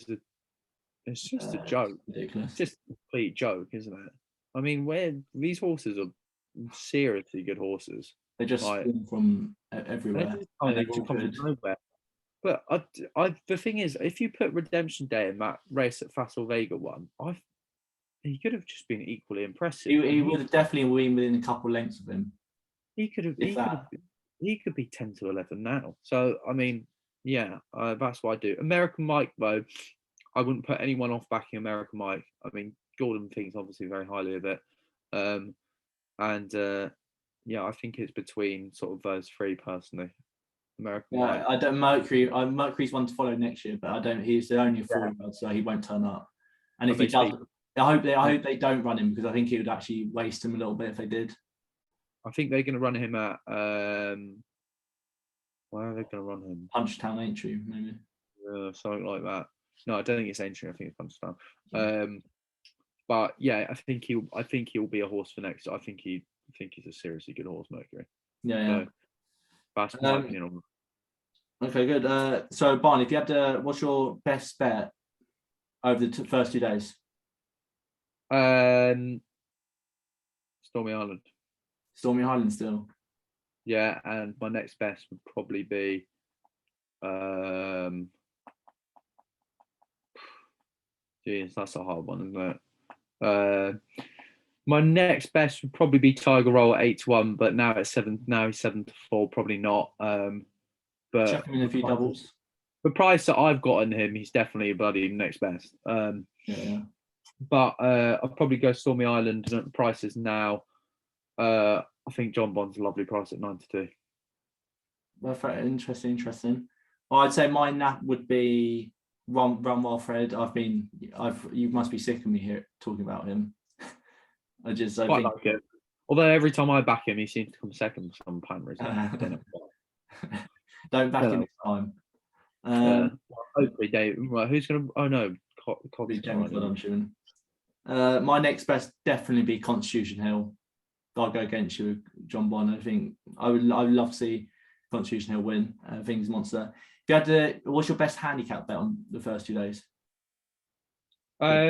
it's just a joke. Ridiculous. It's just a complete joke, isn't it? I mean, where these horses are seriously good horses. They just come from everywhere. They come from nowhere. But the thing is, if you put Redemption Day in that race that Fassel Vega won, he could have just been equally impressive. He would have definitely been within a couple of lengths of him. He could be 10 to 11 now. So I mean, yeah, that's what I do. American Mike though, I wouldn't put anyone off backing American Mike. I mean, Gordon thinks obviously very highly of it, yeah, I think it's between sort of those three personally. American Mike. I don't Mercury's one to follow next year, but I don't. He's only a 4-year-old, so he won't turn up. And if he does, I hope they don't run him because I think it would actually waste him a little bit if they did. I think they're going to run him at where are they going to run him? Punchtown Entry, maybe. Something like that. No, I don't think it's Entry. I think it's Punchtown. But yeah, I think he'll be a horse for next. I think he's a seriously good horse, Mercury. Yeah. So, that's my opinion on. Okay, good. So Barney, if you had to, what's your best bet over the first 2 days? Stormy Island. Stormy Island still. Yeah, and my next best would probably be geez, that's a hard one, isn't it? My next best would probably be Tiger Roll at 8 to 1, but now it's 7. Now he's 7 to 4, probably not. But chuck him in a few doubles. The price that I've gotten him, he's definitely a bloody next best. Yeah. But I'll probably go Stormy Island, and at the prices now, I think John Bond's a lovely price at 9 to 2. Well, interesting. Well, I'd say my nap would be Run Well Fred. You must be sick of me here talking about him. I think like it. Although every time I back him, he seems to come second for some apparent reason. I don't know why. Don't back him this time. Hopefully, Dave. Well, who's going to? Oh no, I'm assuming. My next best definitely be Constitution Hill. I'll go against you, John Bond. I think I would love to see Constitution Hill win. I think he's a monster. If you had to, what's your best handicap bet on the first 2 days? I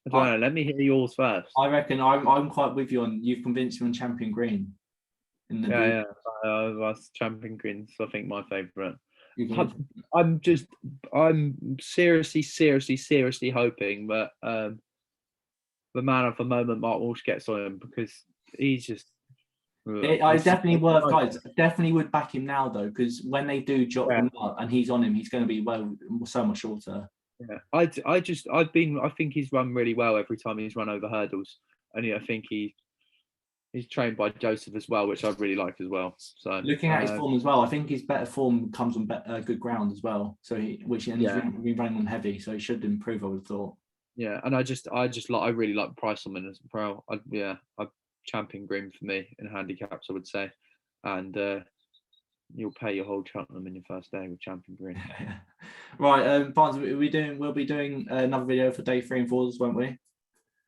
don't know. Let me hear yours first. I reckon I'm quite with you on. You've convinced me on Champion Green. That's Champion Green's I think my favourite. I'm seriously hoping that the man of the moment, Mark Walsh, gets on him because he's just. Definitely would back him now though, because when they do jot him up and he's on him, he's going to be so much shorter. Yeah, I think he's run really well every time he's run over hurdles, and I think he's trained by Joseph as well, which I really like as well. So looking at his form as well, I think his better form comes on good ground as well. So he's been running on heavy, so he should improve. I would have thought. Yeah, and I really like Price on him as well. I Champion Green for me in handicaps, I would say, and you'll pay your whole Cheltenham in your first day with Champion Green. Right, Barnes, we'll be doing another video for day 3 and 4, won't we?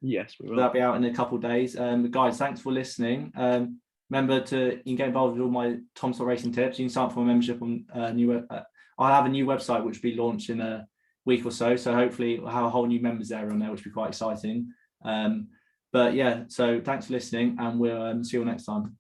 Yes, we will. That'll be out in a couple of days. Guys, thanks for listening. Remember you can get involved with all my Tom Sawyer Racing tips. You can sign up for my membership on I'll have a new website which will be launched in a week or so. So hopefully we'll have a whole new members area on there, which will be quite exciting. But yeah, so thanks for listening, and we'll see you all next time.